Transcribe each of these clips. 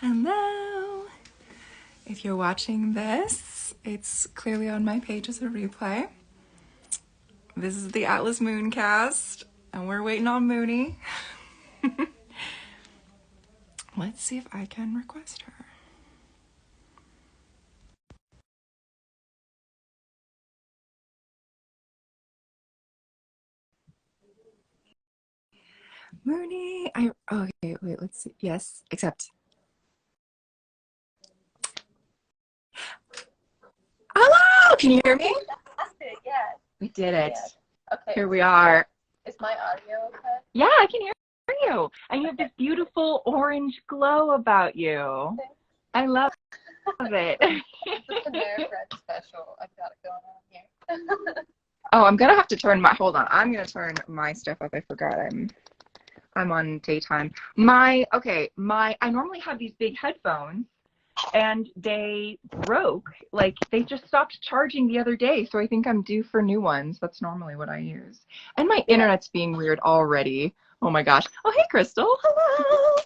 Hello! If you're watching this, it's clearly on my page as a replay. This is the Atlas Mooncast, and we're waiting on Moony. Let's see if I can request her. Moony, okay, wait, let's see. Yes, accept. Hello! Can you hear me? Yes. We did it. Yes. Okay. Here we are. Is my audio okay? Yeah, I can hear you. And you have this beautiful orange glow about you. I love it. It's a Panera Bread special. I've got it going on here. Oh, I'm gonna have to turn hold on. I'm gonna turn my stuff up. I forgot I'm on daytime. I normally have these big headphones and they broke. Like they just stopped charging the other day, so I think I'm due for new ones. That's normally what I use. And my internet's being weird already. Oh my gosh. Oh, hey Crystal. Hello.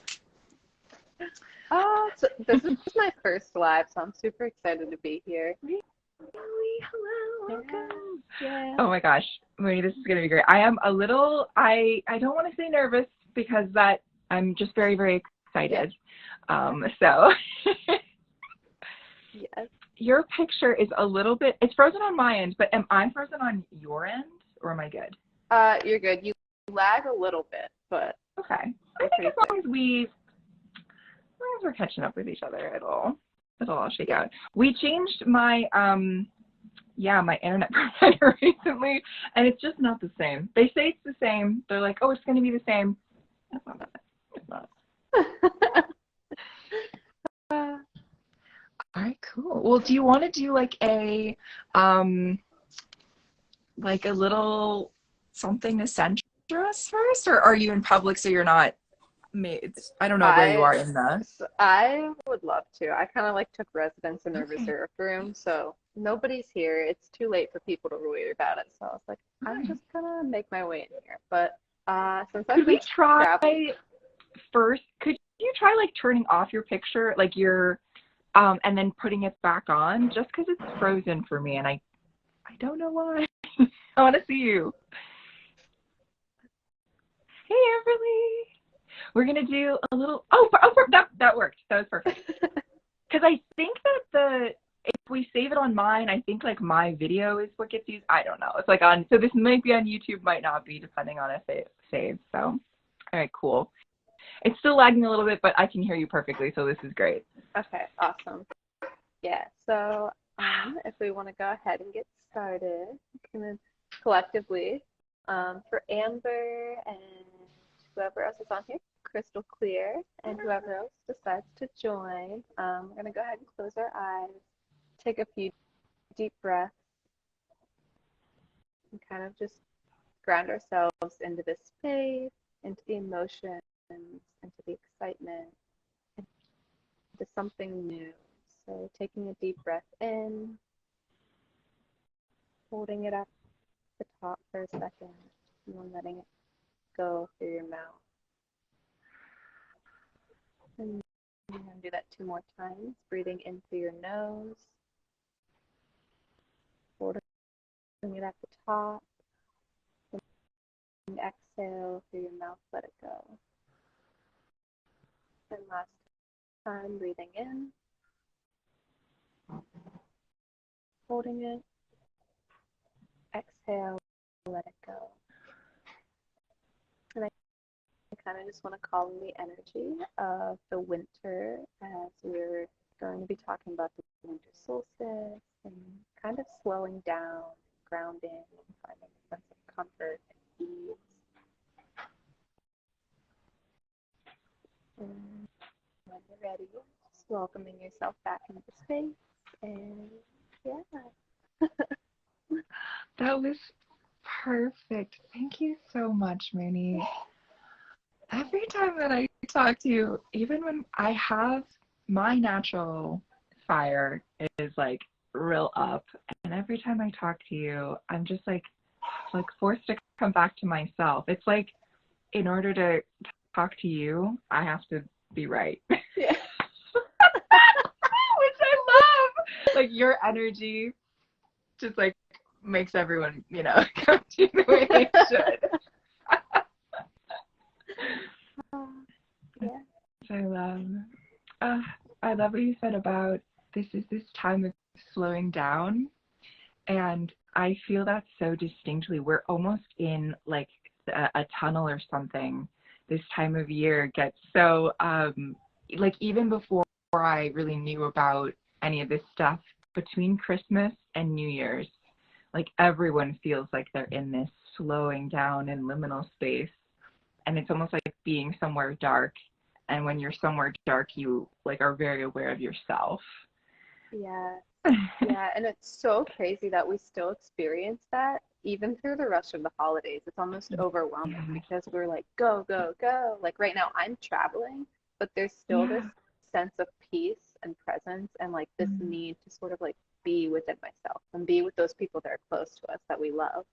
So this is my first live, so I'm super excited to be here. Really? Hello. Welcome. Yeah. Oh my gosh, Moony, this is gonna be great. I am a little, I don't want to say nervous because I'm just very, very excited. So Yes. your picture is a little bit, it's frozen on my end, but am I frozen on your end or am I good? You're good. You lag a little bit, but Okay. I think as long as we're catching up with each other, it'll all shake out. We changed my my internet provider recently, and it's just not the same. They say it's the same. They're like, oh, it's going to be the same. It's not. It's not. All right, cool. Well, do you want to do like a little something to center us first, or are you in public so you're not? I don't know where you are in the. I would love to. I kind of like took residence in a reserved room, so nobody's here. It's too late for people to worry about it. So I was like, I'm just gonna make my way in here. But since I've been traveling first, could you try like turning off your picture, like your, and then putting it back on, just because it's frozen for me, and I don't know why. I want to see you. Hey, Everly. We're gonna do a little. That worked. That was perfect. Because I think that if we save it on mine, I think like my video is what gets used. I don't know. It's like so this might be on YouTube, might not be, depending on if it saves. So, all right, cool. It's still lagging a little bit, but I can hear you perfectly, so this is great. Okay, awesome. Yeah. So if we want to go ahead and get started, collectively, for Amber and whoever else is on here, crystal clear, and whoever else decides to join, we're going to go ahead and close our eyes, take a few deep breaths, and kind of just ground ourselves into this space, into the emotions, into the excitement, into something new. So taking a deep breath in, holding it up at the top for a second, and then letting it go through your mouth. And you're going to do that 2 more times, breathing in through your nose, holding it at the top, and exhale through your mouth, let it go. And last time, breathing in, holding it, exhale, let it go. And I kind of just want to call in the energy of the winter, as we're going to be talking about the winter solstice and kind of slowing down, grounding, and finding a sense of comfort and ease. And when you're ready, just welcoming yourself back into space, and yeah. That was perfect. Thank you so much, Moony. Every time that I talk to you, even when I have my natural fire is like real up, and every time I talk to you, I'm just like forced to come back to myself. It's like in order to talk to you, I have to be right. Yeah. like your energy just like makes everyone, you know, come to you the way they should. Yeah. I love what you said about this time of slowing down, and I feel that so distinctly. We're almost in like a tunnel or something. This time of year gets so like even before I really knew about any of this stuff, between Christmas and New Year's, like everyone feels like they're in this slowing down and liminal space, and it's almost like being somewhere dark. And when you're somewhere dark, you like are very aware of yourself. Yeah. Yeah, and it's so crazy that we still experience that even through the rush of the holidays. It's almost overwhelming because we're like, go, go, go. Like right now, I'm traveling, but there's still this sense of peace and presence and like this need to sort of like be within myself and be with those people that are close to us that we love.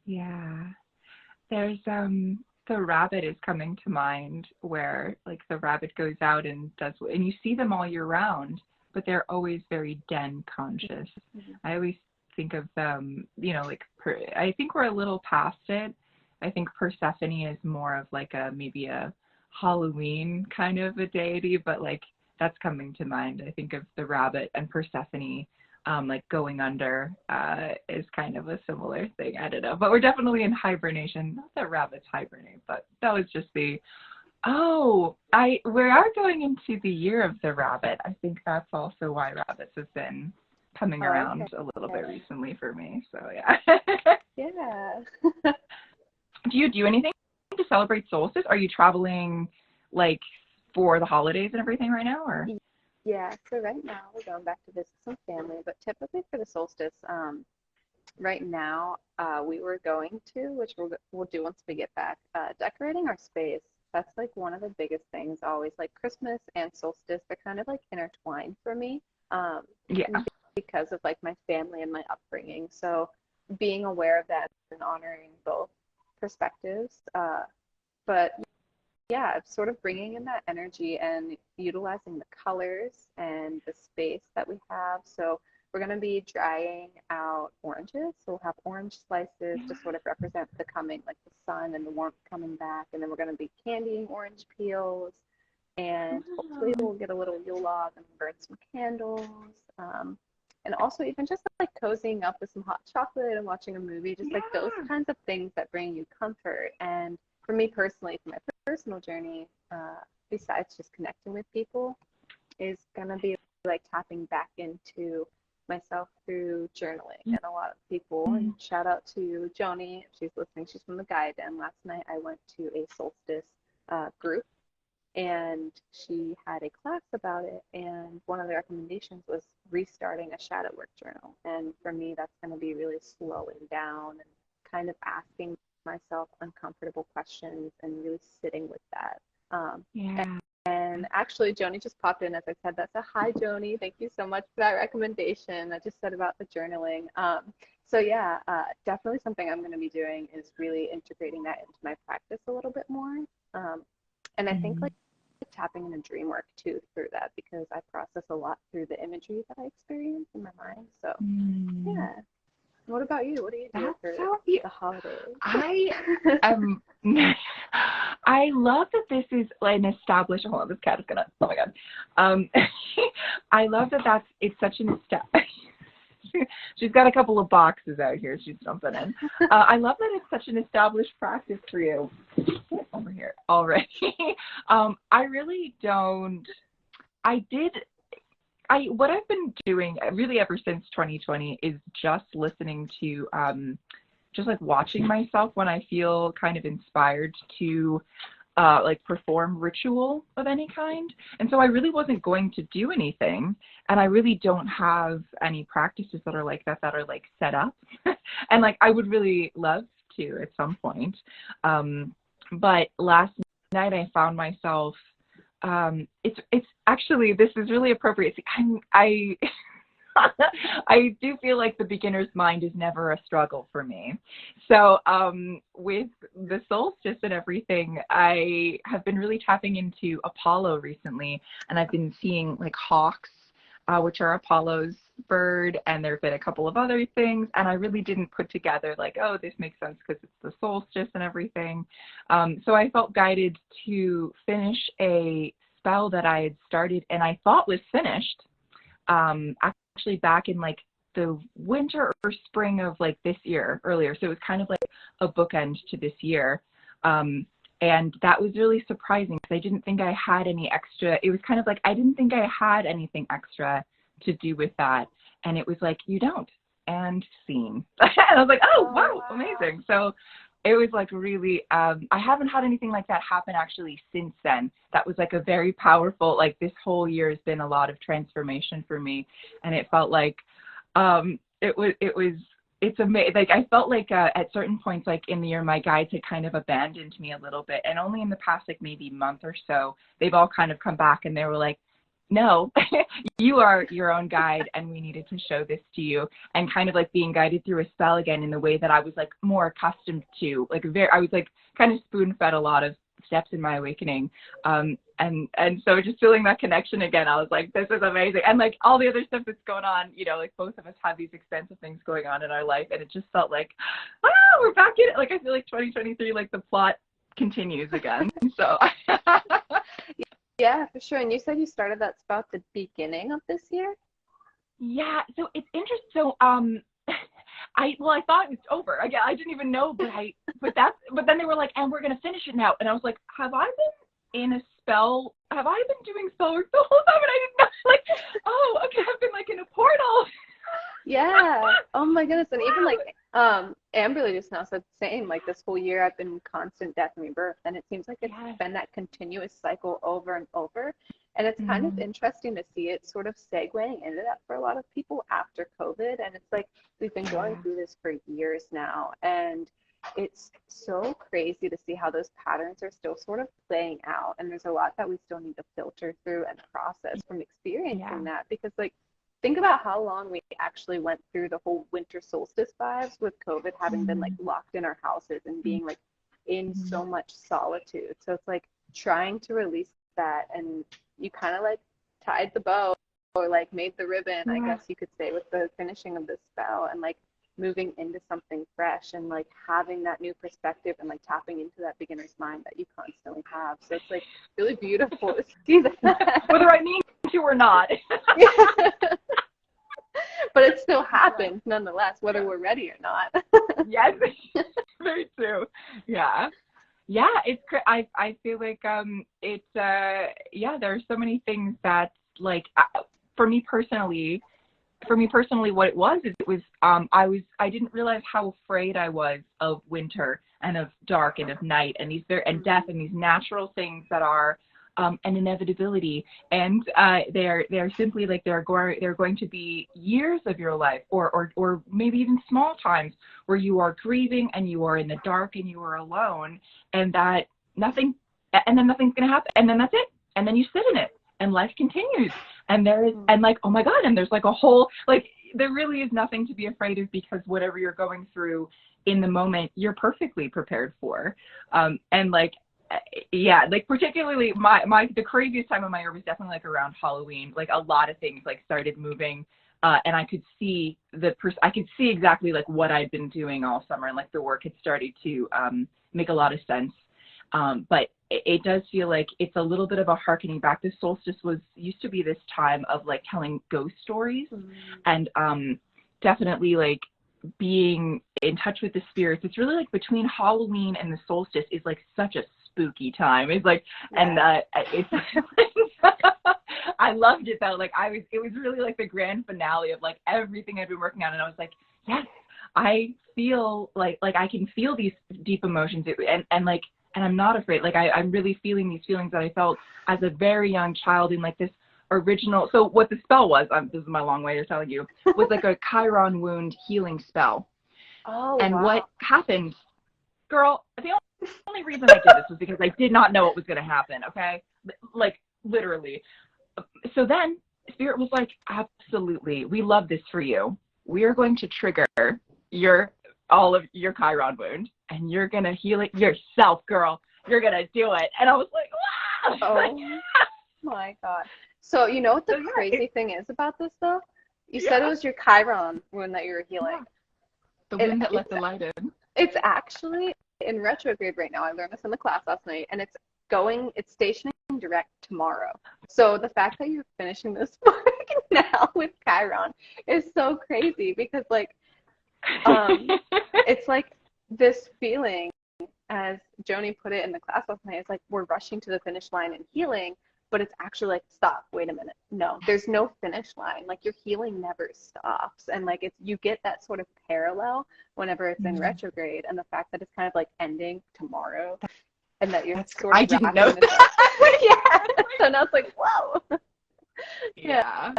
Yeah. There's the rabbit is coming to mind, where like the rabbit goes out and does, and you see them all year round, but they're always very den conscious. I always think of them, you know, like I think we're a little past it. I think Persephone is more of like maybe a Halloween kind of a deity, but like that's coming to mind. I think of the rabbit and Persephone like going under is kind of a similar thing. I don't know, but we're definitely in hibernation. Not that rabbits hibernate, but that was just we are going into the year of the rabbit. I think that's also why rabbits have been coming around a little bit recently for me. So yeah. Yeah. Do you do anything to celebrate solstice? Are you traveling like for the holidays and everything right now, or? Yeah, so right now we're going back to visit some family, but typically for the solstice, right now we were going to, which we'll do once we get back, decorating our space. That's like one of the biggest things always, like Christmas and solstice, they're kind of like intertwined for me. Because of like my family and my upbringing. So being aware of that and honoring both perspectives. But yeah, sort of bringing in that energy and utilizing the colors and the space that we have. So we're going to be drying out oranges. So we'll have orange slices to sort of represent the coming, like the sun and the warmth coming back. And then we're going to be candying orange peels. And hopefully we'll get a little Yule log and burn some candles. And also even just like cozying up with some hot chocolate and watching a movie, just like those kinds of things that bring you comfort. And for me personally, for my personal journey, besides just connecting with people, is going to be like tapping back into myself through journaling. And a lot of people, and shout out to Joni, if she's listening, she's from the Guide. And last night I went to a solstice group, and she had a class about it, and one of the recommendations was restarting a shadow work journal. And for me, that's going to be really slowing down and kind of asking myself uncomfortable questions and really sitting with that. And actually, Joni just popped in as I said that. So hi, Joni. Thank you so much for that recommendation. I just said about the journaling. So yeah, definitely something I'm going to be doing is really integrating that into my practice a little bit more. And I think like tapping into dream work too through that, because I process a lot through the imagery that I experience in my mind. So yeah. What about you? What do you do for the holidays? I love that this is an established. Hold on, this cat is gonna. Oh my god. I love that it's such an She's got a couple of boxes out here. She's jumping in. I love that it's such an established practice for you. Get over here already. I really don't. What I've been doing really ever since 2020 is just listening to, just like watching myself when I feel kind of inspired to like perform ritual of any kind. And so I really wasn't going to do anything, and I really don't have any practices that are like that are like set up. And like I would really love to at some point. But last night I found myself it's actually, this is really appropriate. I do feel like the beginner's mind is never a struggle for me. So with the solstice and everything, I have been really tapping into Apollo recently, and I've been seeing like hawks which are Apollo's bird, and there have been a couple of other things, and I really didn't put together like, oh, this makes sense because it's the solstice and everything. So I felt guided to finish a spell that I had started and I thought was finished, actually back in like the winter or spring of like this year earlier. So it was kind of like a bookend to this year. And that was really surprising because I didn't think I had any extra. It was kind of like, I didn't think I had anything extra to do with that. And it was like, you don't, and scene. And I was like, oh, wow, amazing. So it was like really, I haven't had anything like that happen actually since then. That was like a very powerful, like this whole year has been a lot of transformation for me. And it felt like, it's amazing. Like I felt like at certain points, like in the year, my guides had kind of abandoned me a little bit, and only in the past like maybe month or so, they've all kind of come back and they were like, no, you are your own guide, and we needed to show this to you, and kind of like being guided through a spell again in the way that I was like more accustomed to. Like I was like kind of spoon fed a lot of steps in my awakening. And so just feeling that connection again, I was like, this is amazing. And like all the other stuff that's going on, you know, like both of us have these extensive things going on in our life. And it just felt like, we're back in it. Like, I feel like 2023, like the plot continues again. So. Yeah, for sure. And you said you started that spell at the beginning of this year? Yeah. So it's interesting. So, I thought it was over. Again, I didn't even know, but then they were like, and we're going to finish it now. And I was like, have I been in a spell? Have I been doing spell work the whole time? And I didn't know, like, oh, okay, I've been like in a portal. Yeah. Oh my goodness. And even like, Amberly just now said the same, like this whole year I've been in constant death and rebirth. And it seems like it's been that continuous cycle over and over. And it's kind of interesting to see it sort of segueing into that for a lot of people after COVID. And it's like, we've been going through this for years now. And it's so crazy to see how those patterns are still sort of playing out. And there's a lot that we still need to filter through and process from experiencing that. Because like, think about how long we actually went through the whole winter solstice vibes with COVID having been like locked in our houses and being like in so much solitude. So it's like trying to release that, and you kind of like tied the bow or like made the ribbon, I guess you could say, with the finishing of this spell, and like moving into something fresh and like having that new perspective and like tapping into that beginner's mind that you constantly have. So it's like really beautiful to see that. Whether I mean to or not. But it still happens nonetheless, whether we're ready or not. Yes, very true. Yeah. Yeah, it's I feel like it's there are so many things that like for me personally what it was I didn't realize how afraid I was of winter and of dark and of night and and death and these natural things that are an inevitability, and they're simply like they're going to be years of your life or maybe even small times where you are grieving and you are in the dark and you are alone, and then nothing's gonna happen, and then that's it, and then you sit in it and life continues, and and like, oh my God, and there's like a whole, like, there really is nothing to be afraid of, because whatever you're going through in the moment you're perfectly prepared for. And like, like particularly the craziest time of my year was definitely like around Halloween. Like a lot of things like started moving, and I could see exactly like what I'd been doing all summer, and like the work had started to make a lot of sense. But it does feel like it's a little bit of a harkening back. The solstice used to be this time of like telling ghost stories, and definitely like being in touch with the spirits. It's really like between Halloween and the solstice is like such a spooky time. It's like, and it's I loved it though. Like it was really like the grand finale of like everything I'd been working on, and I was like, yes, I feel like I can feel these deep emotions, and I'm not afraid. Like I'm really feeling these feelings that I felt as a very young child in like this original. So what the spell was, this is my long way of telling you, was like a Chiron wound healing spell. Oh, and wow. What happened, girl, the only reason I did this was because I did not know what was going to happen. Okay. Like literally. So then Spirit was like, absolutely. We love this for you. We are going to trigger all of your Chiron wound, and you're going to heal it yourself, girl. You're going to do it. And I was like, wow. Oh. my God. So you know what the So, yeah, crazy thing is about this though? You said it yeah, was your Chiron wound that you were healing. yeah. The It, wind that let it's the light in. it's actually in retrograde right now. I learned this in the class last night, and it's stationing direct tomorrow. So the fact that you're finishing this book now with Chiron is so crazy because like it's like this feeling, as Joni put it in the class last night, it's like we're rushing to the finish line and healing, but it's actually like, stop, wait a minute. No, there's no finish line. Like your healing never stops. And like you get that sort of parallel whenever it's in retrograde, and the fact that it's kind of like ending tomorrow and that you're sort I of didn't wrapping know this up. that. Yeah. So now it's like, whoa. Yeah.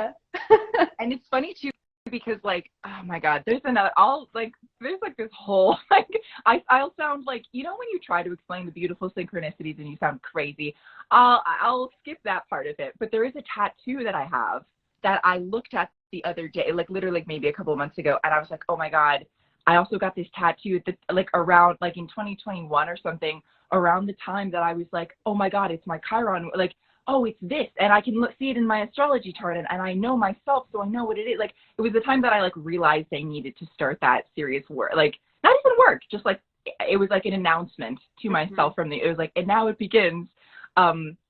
And it's funny too because like, oh my God, there's like this whole like I'll sound like, you know, when you try to explain the beautiful synchronicities and you sound crazy. I'll skip that part of it. But there is a tattoo that I have that I looked at the other day, like literally like maybe a couple of months ago, and I was like, oh my God, I also got this tattoo that like around like in 2021 or something, around the time that I was like, oh my God, it's my Chiron, like, oh, it's this, and I can see it in my astrology chart, and I know myself, so I know what it is. Like, it was the time that I like realized I needed to start that serious work, like not even work, just like it was like an announcement to myself from it was like, and now it begins.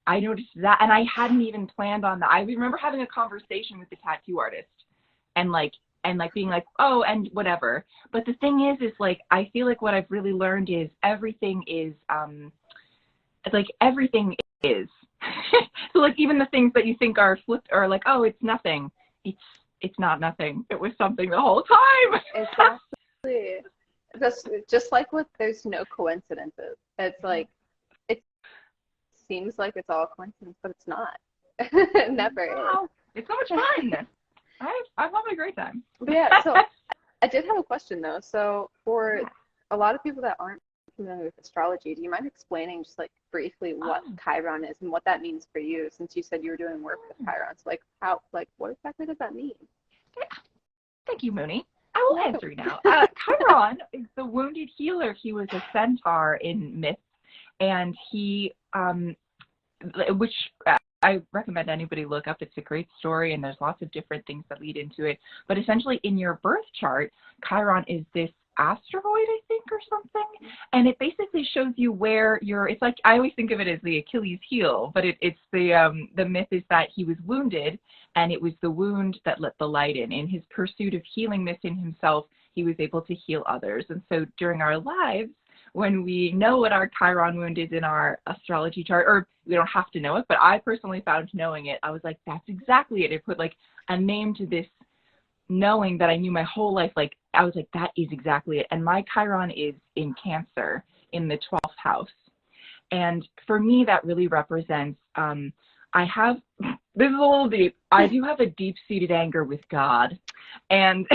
I noticed that, and I hadn't even planned on that. I remember having a conversation with the tattoo artist, and like being like, oh, and whatever. But the thing is like, I feel like what I've really learned is everything is, like everything is. So like even the things that you think are flipped or like, oh, it's nothing. It's not nothing. It was something the whole time. Exactly. Just like with there's no coincidences. It's like it seems like it's all coincidence, but it's not. It never is. It's so much fun. I'm having a great time. But yeah, so I did have a question though. So for a lot of people that aren't familiar with astrology, do you mind explaining just like briefly what Chiron is and what that means for you, since you said you were doing work with Chiron? So like what exactly does that mean? Yeah. Thank you, Moony. I will answer you now. Chiron is the wounded healer. He was a centaur in myth, and he, which I recommend anybody look up. It's a great story, and there's lots of different things that lead into it. But essentially, in your birth chart, Chiron is this asteroid, I think, or something, and it basically shows you where it's like, I always think of it as the Achilles heel, but it's the myth is that he was wounded, and it was the wound that let the light in. In his pursuit of healing within himself, he was able to heal others. And so during our lives, when we know what our Chiron wound is in our astrology chart, or we don't have to know it, but I personally found knowing it, I was like, that's exactly it. It put like a name to this knowing that I knew my whole life. Like, I was like, that is exactly it. And my Chiron is in Cancer in the 12th house. And for me, that really represents, I have, this is a little deep, I do have a deep-seated anger with God. And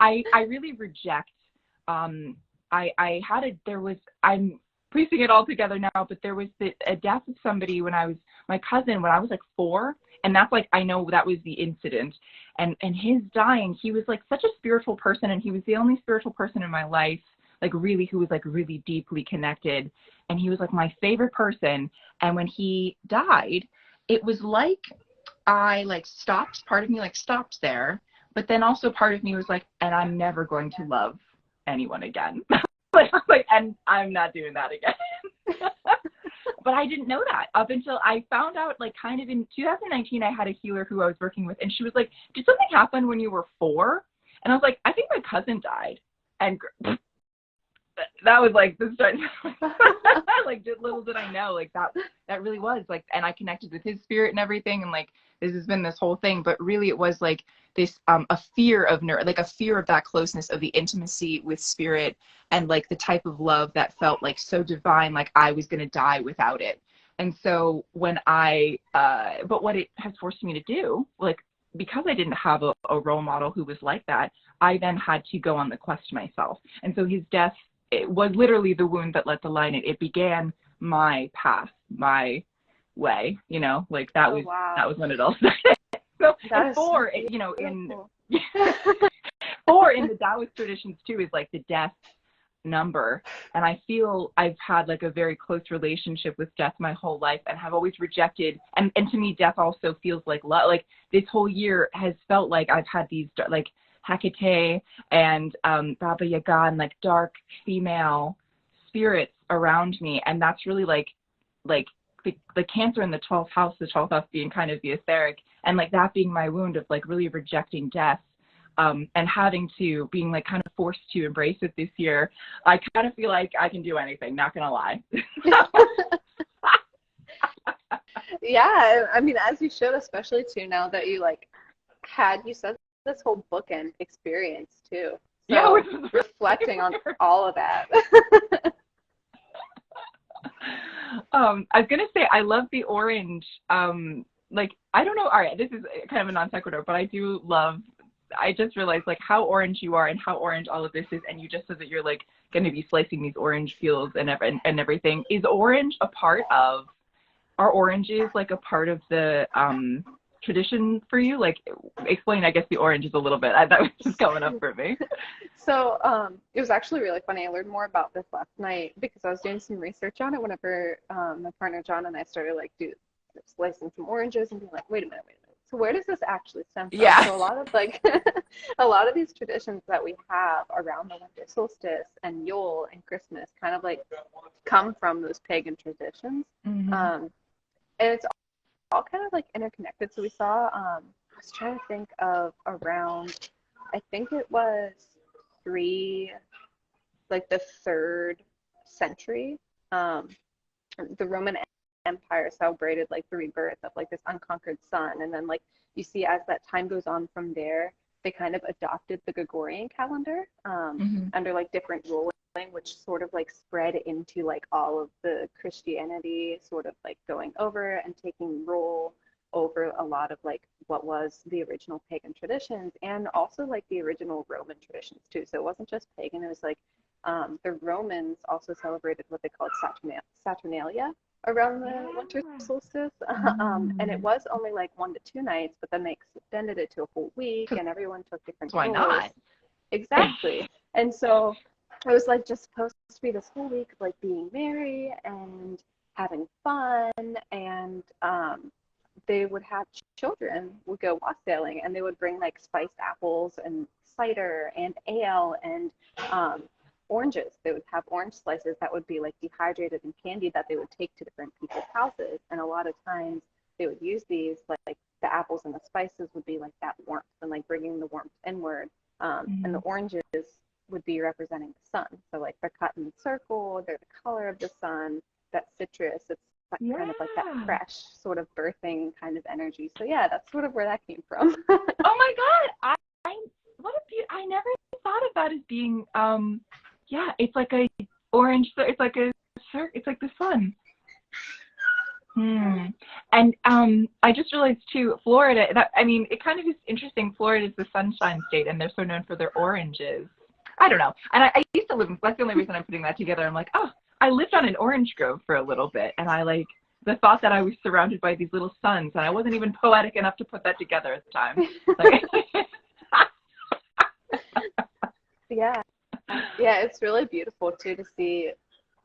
I really reject, I'm piecing it all together now, but there was a death of somebody my cousin, when I was like 4. And that's like, I know that was the incident. And his dying, he was like such a spiritual person, and he was the only spiritual person in my life, like really, who was like really deeply connected. And he was like my favorite person. And when he died, it was like I like stopped, part of me like stopped there. But then also part of me was like, and I'm never going to love anyone again. like, and I'm not doing that again. But I didn't know that up until I found out, like, kind of in 2019, I had a healer who I was working with, and she was like, did something happen when you were 4? And I was like, I think my cousin died. And that was like, this started, like, little did I know, like, that really was, like, and I connected with his spirit and everything, and, like, this has been this whole thing, but really it was, like, this, a fear of that closeness, of the intimacy with spirit, and, like, the type of love that felt, like, so divine, like, I was going to die without it. And so when but what it has forced me to do, like, because I didn't have a role model who was like that, I then had to go on the quest myself. And so his death, it was literally the wound that let the light in. It began my path, my way, you know, like that was when it all started. So and 4, you know, in 4 in the Taoist traditions too, is like the death number. And I feel I've had like a very close relationship with death my whole life and have always rejected. And to me, death also feels like love. Like this whole year has felt like I've had these like Hecate and Baba Yaga and like dark female spirits around me. And that's really like the Cancer in the 12th house being kind of the etheric, and like that being my wound of like really rejecting death. And having to being like kind of forced to embrace it this year, I kind of feel like I can do anything, not gonna lie. Yeah, I mean, as you should, especially too, now that you like you said this whole bookend experience too. So Yeah, reflecting on all of that. I was gonna say I love the orange. Like I don't know. All right, this is kind of a non sequitur, but I do love. I just realized like how orange you are and how orange all of this is, and you just said that you're like going to be slicing these orange peels and everything. Is orange a part of? Are oranges like a part of the tradition for you? Like, explain, I guess, the oranges a little bit. That was just coming up for me. So it was actually really funny. I learned more about this last night because I was doing some research on it whenever my partner John and I started like slicing some oranges and being like, wait a minute. So where does this actually stem from? Yeah. So a lot of like a lot of these traditions that we have around the winter solstice and Yule and Christmas kind of like come from those pagan traditions. Mm-hmm. And it's all kind of like interconnected. So we saw, I was trying to think of around, I think it was the 3rd century, the Roman Empire celebrated like the rebirth of like this unconquered sun. And then like you see as that time goes on from there, they kind of adopted the Gregorian calendar under like different ruling, which sort of like spread into like all of the Christianity sort of like going over and taking role over a lot of like what was the original pagan traditions and also like the original Roman traditions too. So it wasn't just pagan, it was like the Romans also celebrated what they called Saturnalia around the winter solstice. And it was only like 1 to 2 nights, but then they extended it to a whole week and everyone took different Why roles. not? Exactly. And so it was like just supposed to be this whole week of like being merry and having fun, and they would have children would go wassailing and they would bring like spiced apples and cider and ale and oranges. They would have orange slices that would be like dehydrated and candied that they would take to different people's houses, and a lot of times they would use these like the apples and the spices would be like that warmth and like bringing the warmth inward, and the oranges would be representing the sun. So like they're cut in a circle, they're the color of the sun, that citrus, it's kind of like that fresh sort of birthing kind of energy. So yeah, that's sort of where that came from. Oh my God, I never thought of that as being it's like a orange, it's like the sun. And I just realized too, Florida, it kind of is interesting. Florida is the sunshine state and they're so known for their oranges. I don't know. And I used to live in, that's the only reason I'm putting that together. I'm like, oh, I lived on an orange grove for a little bit. And I like the thought that I was surrounded by these little suns, and I wasn't even poetic enough to put that together at the time. Yeah, it's really beautiful too to see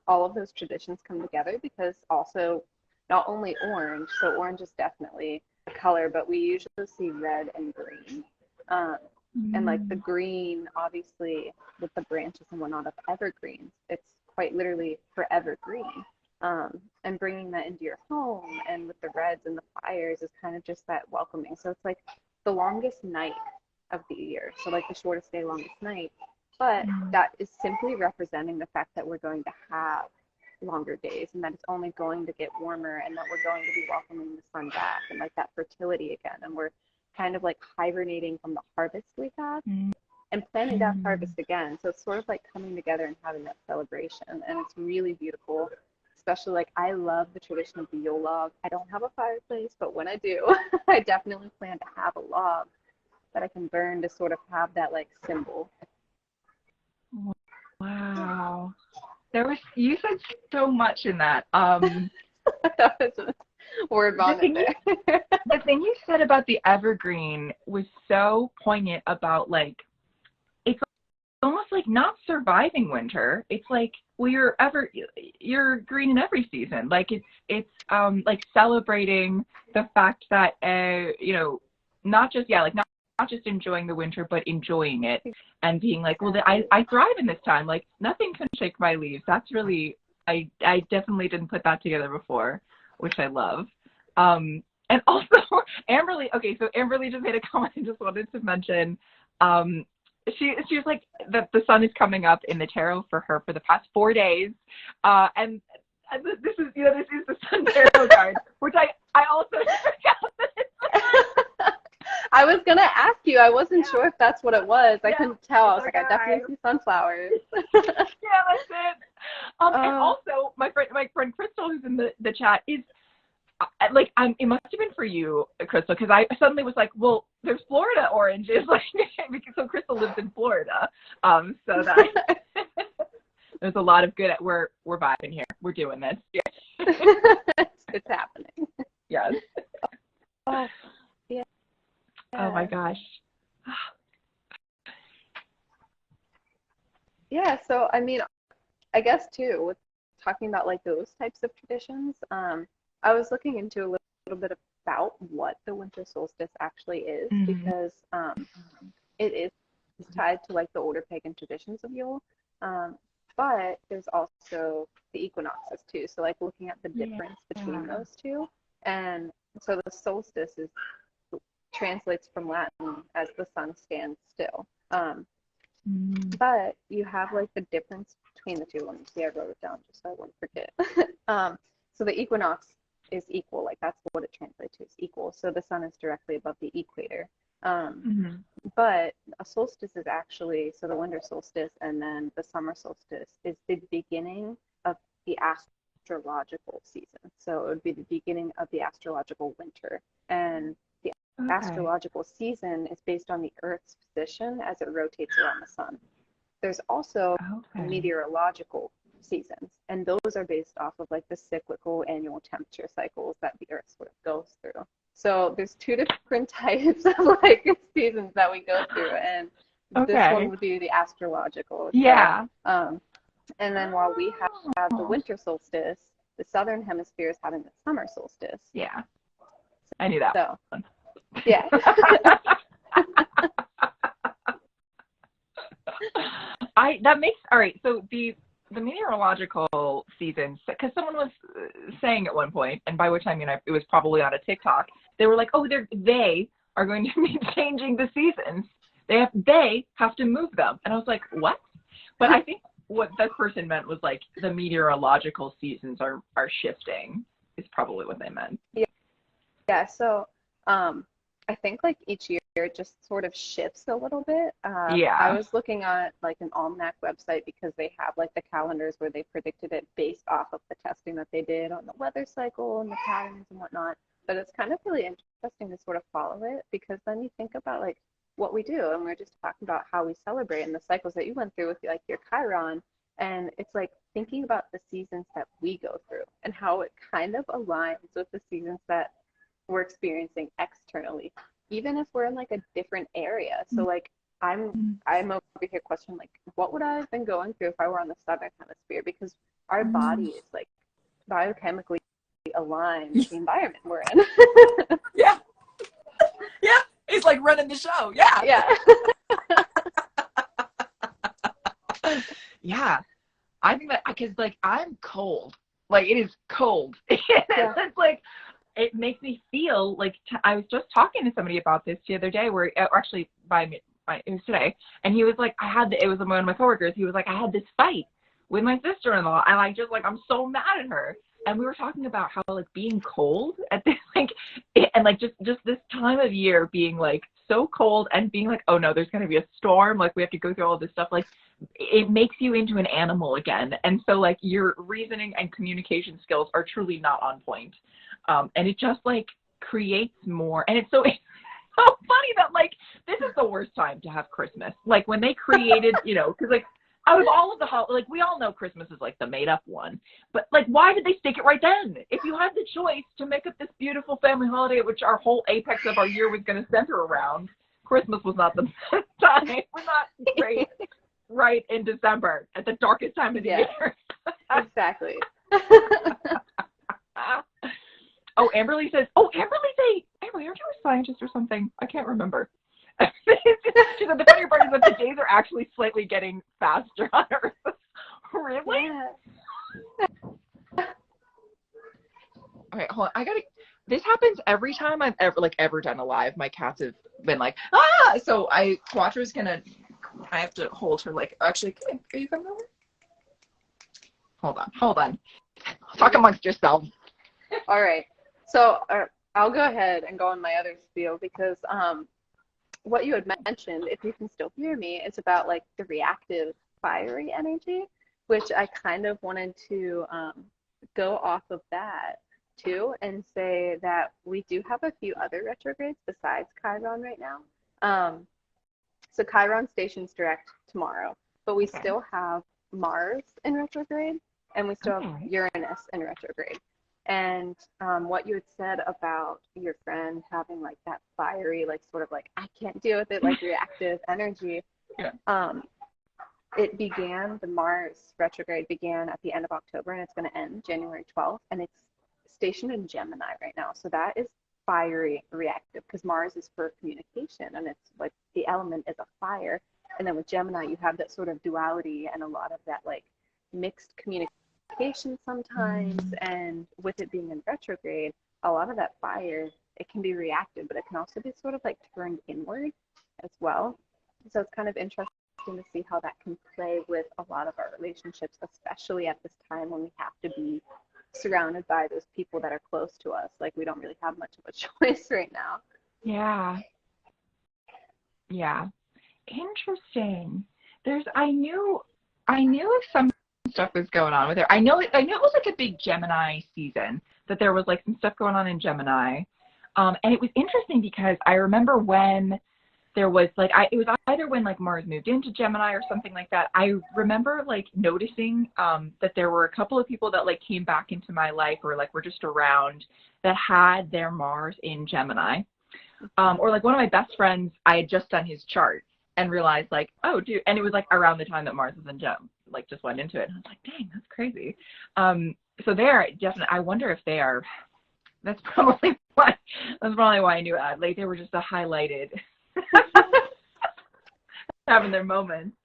all of those traditions come together, because also not only orange, so orange is definitely a color, but we usually see red and green. And like the green, obviously, with the branches and whatnot of evergreens, it's quite literally forever green. And bringing that into your home, and with the reds and the fires is kind of just that welcoming. So it's like the longest night of the year. So like the shortest day, longest night. But that is simply representing the fact that we're going to have longer days, and that it's only going to get warmer, and that we're going to be welcoming the sun back and like that fertility again. And we're kind of like hibernating from the harvest we had and planning that harvest again. So it's sort of like coming together and having that celebration, and it's really beautiful. Especially like I love the tradition of the Yule log. I don't have a fireplace, but when I do, I definitely plan to have a log that I can burn to sort of have that like symbol. Wow. You said so much in that. That was a word vomit there. The thing you said about the evergreen was so poignant about like, it's almost like not surviving winter. It's like, well, you're green in every season. Like it's like celebrating the fact that not just not just enjoying the winter, but enjoying it and being like, well, I thrive in this time. Like nothing can shake my leaves. That's really, I definitely didn't put that together before, which I love. And also Amberly, okay, so Amberly just made a comment I just wanted to mention. She was like that the sun is coming up in the tarot for her for the past 4 days. And this is the sun tarot card, which I also forgot that it's I was gonna ask you. I wasn't sure if that's what it was. I Yeah. couldn't tell. I was It's like, I like, definitely see sunflowers. Yeah, that's it. And also, my friend Crystal, who's in the chat, is like, it must have been for you, Crystal, because I suddenly was like, well, there's Florida oranges, like, because so Crystal lives in Florida, so that there's a lot of good. We're vibing here. We're doing this. Yeah. It's happening. Yes. Oh, yeah. Oh my gosh. Yeah, so I mean, I guess too, with talking about like those types of traditions, I was looking into a little bit about what the winter solstice actually is, because it is tied to like the older pagan traditions of Yule, but there's also the equinoxes too. So like looking at the difference between those two, and so the solstice translates from Latin as the sun stands still. But you have like the difference between the two. Let me see, I wrote it down just so I wouldn't forget. So the equinox is equal, like that's what it translates to, is equal. So the sun is directly above the equator. But a solstice is actually, so the winter solstice and then the summer solstice is the beginning of the astrological season. So it would be the beginning of the astrological winter. And the astrological season is based on the Earth's position as it rotates around the sun. There's also meteorological seasons, and those are based off of like the cyclical annual temperature cycles that the Earth sort of goes through. So there's two different types of like seasons that we go through, and this one would be the astrological. Yeah. So, and then while we have the winter solstice, the southern hemisphere is having the summer solstice. Yeah. I knew that. So, yeah. That makes, all right, so the meteorological seasons, because someone was saying at one point, and by which I mean it was probably on a TikTok, they were like, oh, they are going to be changing the seasons. They have to move them. And I was like, what? But I think what that person meant was like the meteorological seasons are shifting is probably what they meant. Yeah, so I think like each year it just sort of shifts a little bit. I was looking at like an almanac website because they have like the calendars where they predicted it based off of the testing that they did on the weather cycle and the patterns and whatnot. But it's kind of really interesting to sort of follow it, because then you think about like what we do, and we're just talking about how we celebrate and the cycles that you went through with like your Chiron, and it's like thinking about the seasons that we go through and how it kind of aligns with the seasons that we're experiencing externally, even if we're in like a different area. So like I'm over here questioning like what would I have been going through if I were on the southern hemisphere, because our body is like biochemically aligned with the environment we're in. Yeah. It's like running the show. Yeah. Yeah. I think that because like I'm cold, like it is cold. It's like, it makes me feel like I was just talking to somebody about this the other day, or actually it was today, and he was like, it was one of my coworkers. He was like, I had this fight with my sister-in-law, and I'm so mad at her. And we were talking about how like being cold at this and like just this time of year being like so cold and being like, oh no, there's gonna be a storm, like we have to go through all this stuff, like it makes you into an animal again. And so like your reasoning and communication skills are truly not on point. And it just like creates more, and it's so funny that like this is the worst time to have Christmas. Like when they created, because like out of all of the like we all know Christmas is like the made up one, but like why did they stick it right then? If you had the choice to make up this beautiful family holiday, which our whole apex of our year was going to center around, Christmas was not the best time. We're not great. right in December at the darkest time of the year. Exactly. Oh, Amberly says, Amberly, aren't you a scientist or something? I can't remember. She said the funny part is that the days are actually slightly getting faster on Earth. Really? Yeah. Okay, hold on. This happens every time I've ever done a live. My cats have been like, so Quattra's gonna, I have to hold her actually, are you coming over? Hold on. Talk amongst yourselves. All right. So I'll go ahead and go on my other spiel because what you had mentioned, if you can still hear me, is about like the reactive fiery energy, which I kind of wanted to go off of that too and say that we do have a few other retrogrades besides Chiron right now. So Chiron stations direct tomorrow, but we still have Mars in retrograde and we still have Uranus in retrograde. And what you had said about your friend having like that fiery, like sort of like, I can't deal with it, like reactive energy. Yeah. The Mars retrograde began at the end of October and it's going to end January 12th. And it's stationed in Gemini right now. So that is fiery reactive because Mars is for communication and it's like the element is a fire. And then with Gemini, you have that sort of duality and a lot of that like mixed communication sometimes. And with it being in retrograde, a lot of that fire, it can be reactive, but it can also be sort of like turned inward as well. So it's kind of interesting to see how that can play with a lot of our relationships, especially at this time when we have to be surrounded by those people that are close to us. Like we don't really have much of a choice right now. Yeah. Interesting. I knew if some stuff was going on with her. I know it was like a big Gemini season, that there was like some stuff going on in Gemini. And it was interesting because I remember when there was like, it was either when like Mars moved into Gemini or something like that. I remember like noticing that there were a couple of people that like came back into my life or like were just around that had their Mars in Gemini. Or like one of my best friends, I had just done his chart and realized like, oh, dude, and it was like around the time that Mars was in Gem, like just went into it. And I was like, dang, that's crazy. So they're definitely, I wonder if they are, that's probably why I knew it. Like they were just a highlighted having their moments.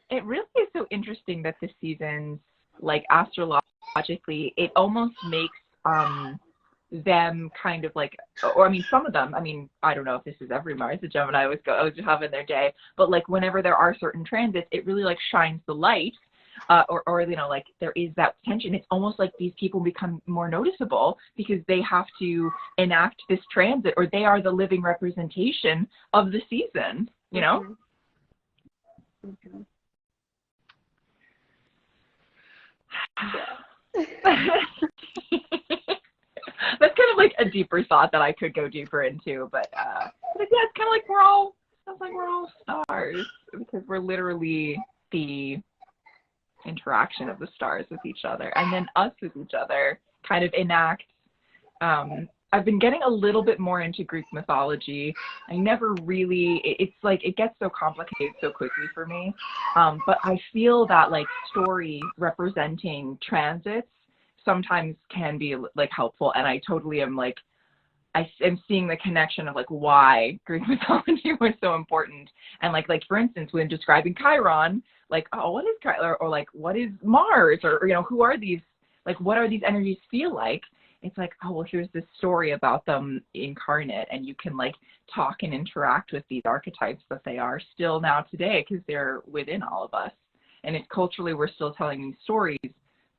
It really is so interesting that the seasons, like astrologically, it almost makes them kind of like, or I mean, some of them, I mean, I don't know if this is every Mars, the Gemini always having their day, but like whenever there are certain transits, it really like shines the light, or you know, like there is that tension. It's almost like these people become more noticeable because they have to enact this transit, or they are the living representation of the season, you know? Mm-hmm. That's kind of like a deeper thought that I could go deeper into, but yeah, it's kind of like we're all stars because we're literally the interaction of the stars with each other, and then us with each other kind of enact. I've been getting a little bit more into Greek mythology. I never really, it's like it gets so complicated so quickly for me, but I feel that like story representing transits sometimes can be like helpful, and I totally am like, I am seeing the connection of like why Greek mythology was so important. And like for instance, when describing Chiron, like, oh, what is Chiron, or like what is Mars, or you know, who are these, like what are these energies feel like? It's like, oh well, here's this story about them incarnate, and you can like talk and interact with these archetypes that they are still now today because they're within all of us. And it's culturally we're still telling these stories.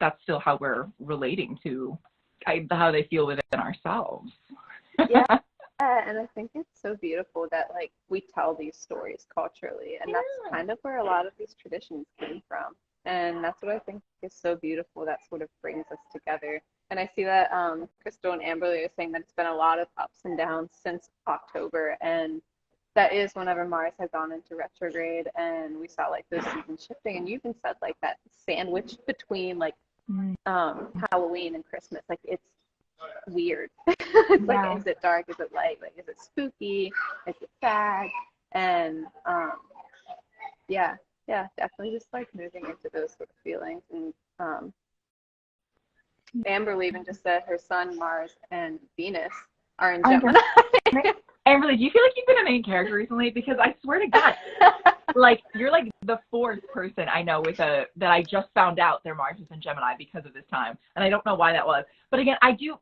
That's still how we're relating to how they feel within ourselves. Yeah, and I think it's so beautiful that like we tell these stories culturally, and that's kind of where a lot of these traditions came from. And that's what I think is so beautiful, that sort of brings us together. And I see that Crystal and Amberly are saying that it's been a lot of ups and downs since October, and that is whenever Mars had gone into retrograde, and we saw like those seasons shifting. And you even said like that sandwich between like Halloween and Christmas, like it's weird. It's like, is it dark? Is it light? Like, is it spooky? Is it sad? And yeah, Yeah, definitely just like moving into those sort of feelings. And Amber even just said her sun, Mars, and Venus are in Gemini. Amberly, do you feel like you've been a main character recently? Because I swear to God, like you're like the fourth person I know that I just found out their Mars is in Gemini because of this time, and I don't know why that was. But again, I do.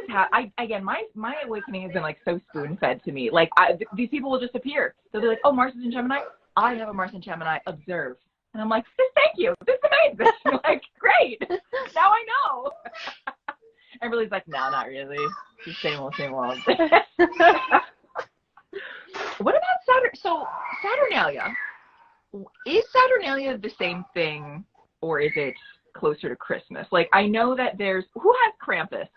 Sometimes my awakening has been like so spoon fed to me. Like these people will just appear. They'll be like, "Oh, Mars is in Gemini. I have a Mars in Gemini. Observe." And I'm like, "Thank you. This is amazing." Like, great. Now I know. Everybody's like, "No, not really. Just same old, same old." What about Saturn? So Saturnalia, is Saturnalia the same thing, or is it closer to Christmas? Like, I know that who has Krampus?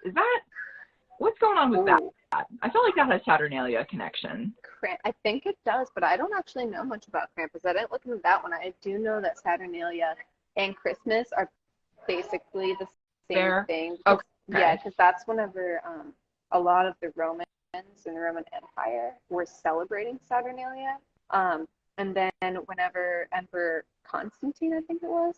What's going on with that? I feel like that has Saturnalia connection. I think it does, but I don't actually know much about Krampus. I didn't look into that one. I do know that Saturnalia and Christmas are basically the same thing. Okay. Yeah, because that's whenever a lot of the Romans and the Roman Empire were celebrating Saturnalia. And then whenever Emperor Constantine, I think it was,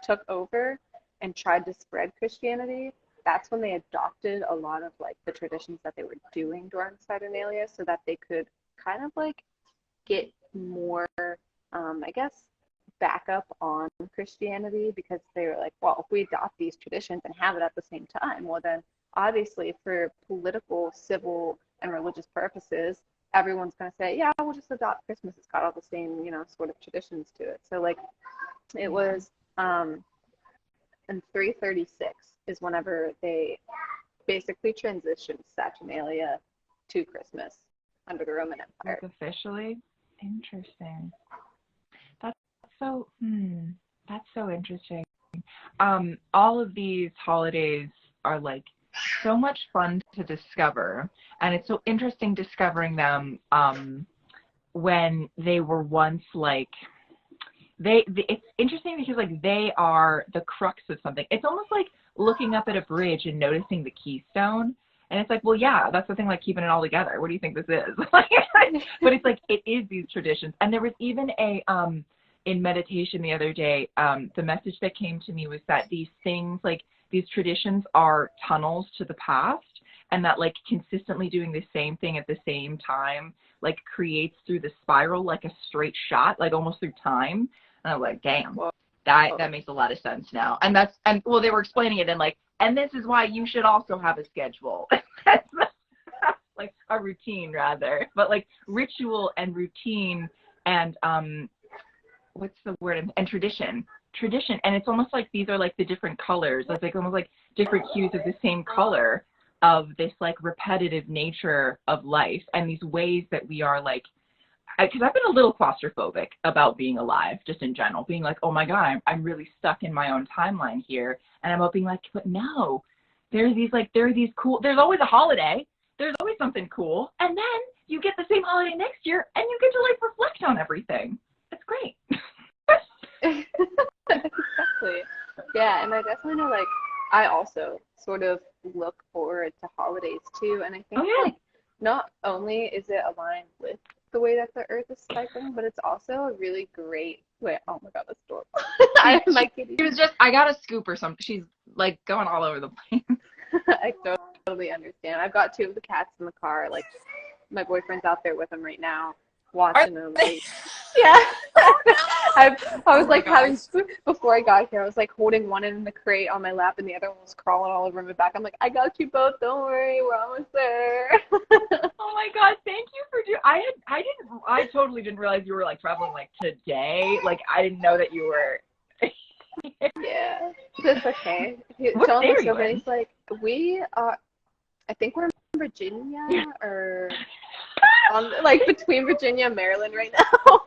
took over and tried to spread Christianity, that's when they adopted a lot of like the traditions that they were doing during Saturnalia, so that they could kind of like get more, I guess, backup on Christianity, because they were like, well, if we adopt these traditions and have it at the same time, well then obviously for political, civil, and religious purposes, everyone's going to say, yeah, we'll just adopt Christmas. It's got all the same, sort of traditions to it. So like it was in 336 is whenever they basically transitioned Saturnalia to Christmas under the Roman Empire. Like officially? Interesting. That's so interesting. All of these holidays are like so much fun to discover, and it's so interesting discovering them when they were once like it's interesting because like they are the crux of something. It's almost like looking up at a bridge and noticing the keystone, and it's like, well, yeah, that's the thing, like keeping it all together. What do you think this is? But it's like it is these traditions. And there was even a in meditation the other day, the message that came to me was that these things, like these traditions, are tunnels to the past, and that like consistently doing the same thing at the same time like creates through the spiral like a straight shot, like almost through time. And I'm like, damn, that makes a lot of sense now. And well, they were explaining it in like, and this is why you should also have a schedule. Like a routine rather, but like ritual and routine and what's the word, and tradition, and it's almost like these are like the different colors. It's like almost like different hues of the same color of this like repetitive nature of life, and these ways that we are like, because I've been a little claustrophobic about being alive just in general, being like, oh my god, I'm really stuck in my own timeline here, and I'm being like, but no, there are these cool, there's always a holiday, there's always something cool, and then you get the same holiday next year and you get to like reflect on everything. It's great. Exactly. Yeah, and I definitely know, like, I also sort of look forward to holidays too, and I think like not only is it aligned with the way that the earth is cycling, but it's also a really great way. Oh my god, that's adorable. I got a scoop or something. She's like going all over the place. I totally understand. I've got 2 of the cats in the car. Like, my boyfriend's out there with them right now, watching them. Like, yeah. Oh, no. I was like having, before I got here, I was like holding one in the crate on my lap and the other one was crawling all over my back. I'm like, I got you both. Don't worry, we're almost there. Oh my god, thank you for I totally didn't realize you were like traveling like today. Like I didn't know that you were. Yeah, that's okay. What state are you in? He's like, we are, I think we're in Virginia or like between Virginia and Maryland right now.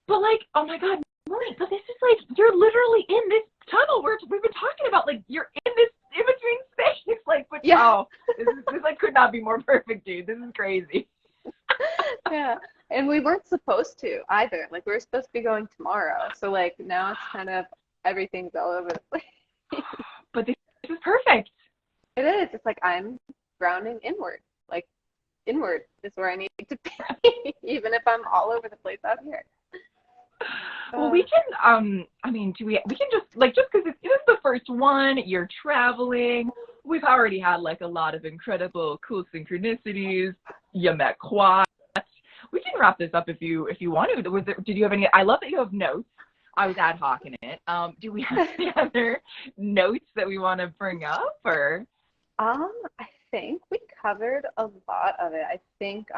But like, oh my god, Moony, but this is like, you're literally in this tunnel we've been talking about. Like, you're in this in between space. Like, but yeah. This like could not be more perfect, dude. This is crazy. Yeah, and we weren't supposed to either. Like, we were supposed to be going tomorrow. So like now it's kind of everything's all over the place. But this is perfect. It is. It's like I'm grounding inward. Like, inward is where I need to be, even if I'm all over the place out here. Well, we can, I mean, we can just, like, just because it's the first one, you're traveling, we've already had, like, a lot of incredible, cool synchronicities, you met quads. We can wrap this up if you want to. Did you have any, I love that you have notes. I was ad hoc in it. Do we have any other notes that we want to bring up, or? I think we covered a lot of it. I think,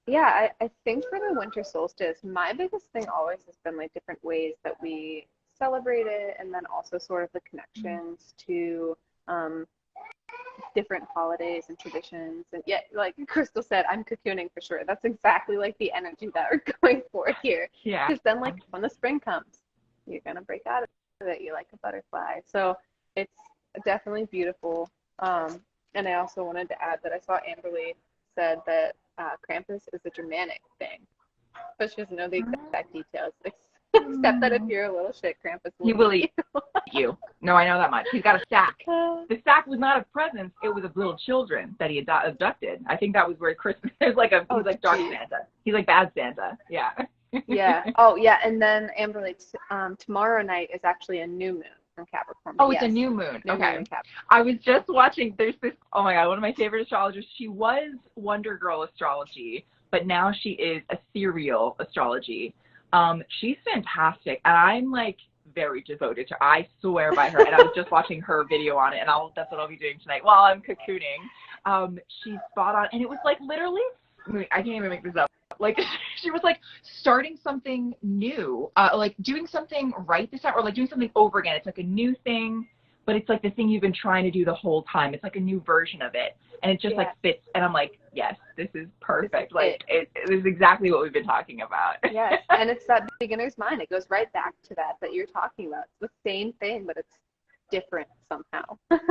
yeah, I think for the winter solstice, my biggest thing always has been like different ways that we celebrate it, and then also sort of the connections to different holidays and traditions. And yet, like Crystal said, I'm cocooning for sure. That's exactly like the energy that we're going for here. Yeah. Because then, like, when the spring comes, you're going to break out of it. You're like a butterfly. So it's definitely beautiful. And I also wanted to add that I saw Amberly said that Krampus is a Germanic thing, but she doesn't know the exact details. Except that if you're a little shit, Krampus will eat you. No, I know that much. He's got a sack. The sack was not of presents; it was of little children that he abducted. I think that was where Christmas. He's like Dark Santa. He's like bad Santa. Yeah. Yeah. Oh, yeah. And then Amberly, tomorrow night is actually a new moon from Capricorn. Oh, it's a new moon. Okay. I was just watching. There's this. Oh my God, one of my favorite astrologers. She was Wonder Girl astrology, but now she is ethereal astrology. She's fantastic, and I'm like very devoted to her. I swear by her, and I was just watching her video on it, and that's what I'll be doing tonight while I'm cocooning. She's spot on, and it was like literally, I can't even make this up. Like she was like starting something new, like doing something right this time, or like doing something over again. It's like a new thing, but it's like the thing you've been trying to do the whole time. It's like a new version of it, and it just like fits. And I'm like, yes, this is perfect. This is exactly what we've been talking about. Yes, and it's that beginner's mind. It goes right back to that you're talking about. It's the same thing, but it's different somehow. Just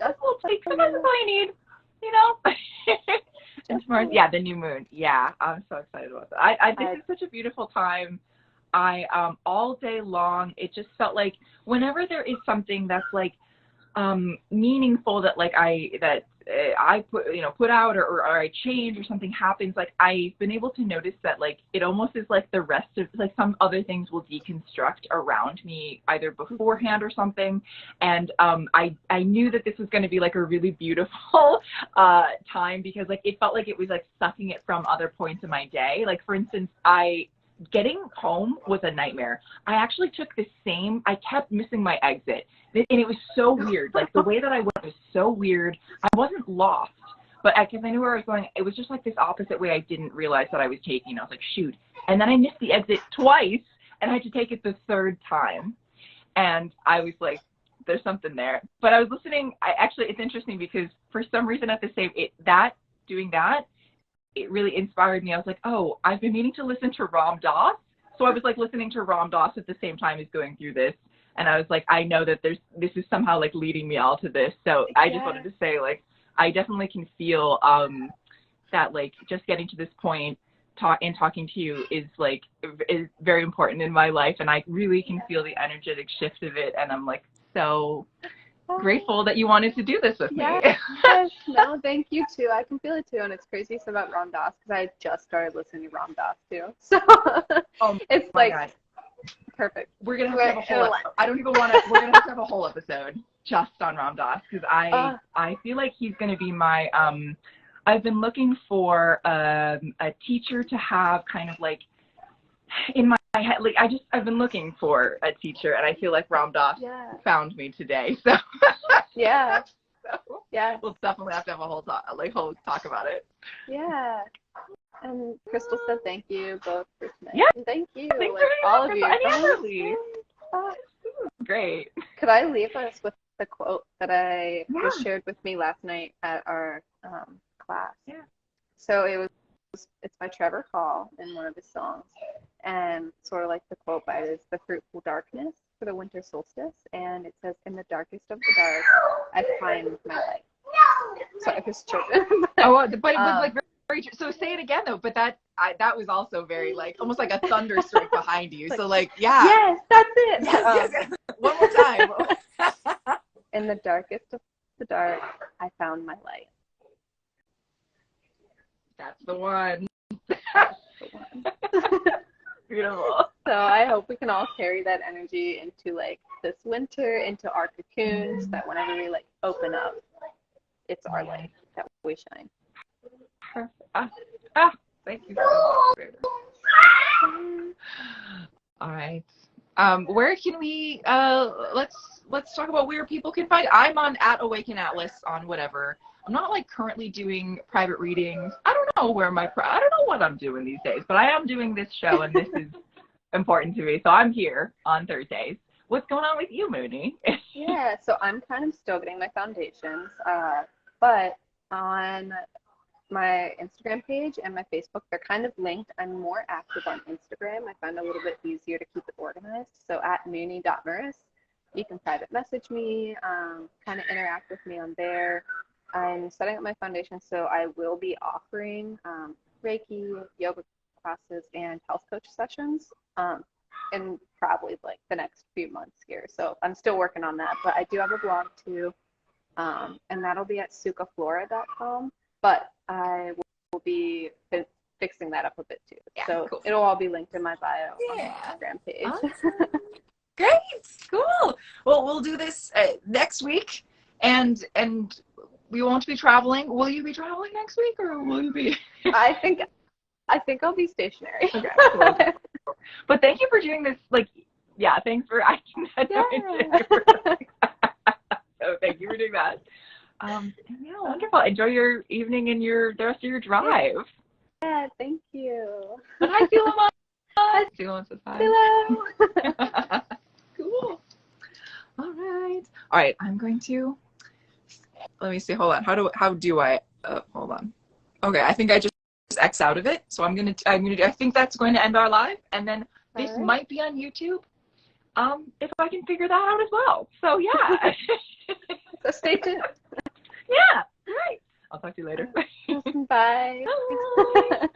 a little tweak. Sometimes that's all you need, you know. And tomorrow's, the new moon. Yeah, I'm so excited about that. This is such a beautiful time. All day long, it just felt like whenever there is something that's like meaningful that like I put out or I change or something happens, like I've been able to notice that like it almost is like the rest of like some other things will deconstruct around me either beforehand or something. And I knew that this was going to be like a really beautiful time because like it felt like it was like sucking it from other points in my day. Like for instance, getting home was a nightmare. I actually took I kept missing my exit. And it was so weird. Like the way that I went was so weird. I wasn't lost, but because I knew where I was going, it was just like this opposite way I didn't realize that I was taking. I was like, shoot. And then I missed the exit twice and I had to take it the third time. And I was like, there's something there. But I was listening. It's interesting because for some reason at the same, doing that, it really inspired me. I was like, oh, I've been meaning to listen to Ram Dass. So I was like listening to Ram Dass at the same time as going through this. And I was like, I know that this is somehow like leading me all to this. So I just wanted to say like, I definitely can feel that like just getting to this point talking to you is very important in my life. And I really can feel the energetic shift of it. And I'm like, so grateful that you wanted to do this with me. Yes, no, thank you too. I can feel it too, and it's crazy about Ram Dass because I just started listening to Ram Dass too. So it's like God. Perfect. We're gonna have to have a whole. I don't even want to. We're gonna have to have a whole episode just on Ram Dass because I feel like he's gonna be my. I've been looking for a teacher to have kind of like in my head. Like I've been looking for a teacher, and I feel like Ram Dass found me today. So yeah. So we'll definitely have to have a whole talk about it. Yeah. And Crystal said thank you both for tonight. Yeah. And thank you, all of you. Great. Could I leave us with the quote that was shared with me last night at our class? Yeah. So it's by Trevor Hall in one of his songs, and sort of like the quote by it is the fruitful darkness for the winter solstice, and it says, "In the darkest of the dark, I find my light." So if it's children. But it was like very true. So say it again though. But that was also very like almost like a thunder strike behind you. So like Yes, that's it. One more time. In the darkest of the dark, I found my light. That's the one. Beautiful. So I hope we can all carry that energy into like this winter, into our cocoons, that whenever we like open up, it's our light that we shine. Perfect. Thank you so much. All right. Where can we let's talk about where people can find. I'm on @Awaken Allis on whatever. I'm not like currently doing private readings. I don't know I don't know what I'm doing these days, but I am doing this show and this is important to me. So I'm here on Thursdays. What's going on with you, Moony? Yeah, so I'm kind of still getting my foundations, but on my Instagram page and my Facebook, they're kind of linked. I'm more active on Instagram. I find it a little bit easier to keep it organized. So @Moony.Maris, you can private message me, kind of interact with me on there. I'm setting up my foundation, so I will be offering Reiki, yoga classes, and health coach sessions in probably like the next few months here. So I'm still working on that, but I do have a blog too, and that'll be at sukaflora.com. But I will be fixing that up a bit too. Yeah, so cool. It'll all be linked in my bio on my Instagram page. Awesome. Great, cool. Well, we'll do this next week, and we won't be traveling. Will you be traveling next week, or will you be? I think I'll be stationary. Okay, cool. But thank you for doing this. Thanks for acting that. So thank you for doing that. Wonderful. Enjoy your evening and the rest of your drive. Yeah, thank you. And hi, Philomon. Hi, Philomon says hi. Hello. Cool. All right. I'm going to. Let me see. Hold on. How do I? Hold on. Okay. I think I just X out of it. So I think that's going to end our live, and then this might be on YouTube. If I can figure that out as well. So yeah. So stay tuned. Yeah. Right. I'll talk to you later. Bye. Bye.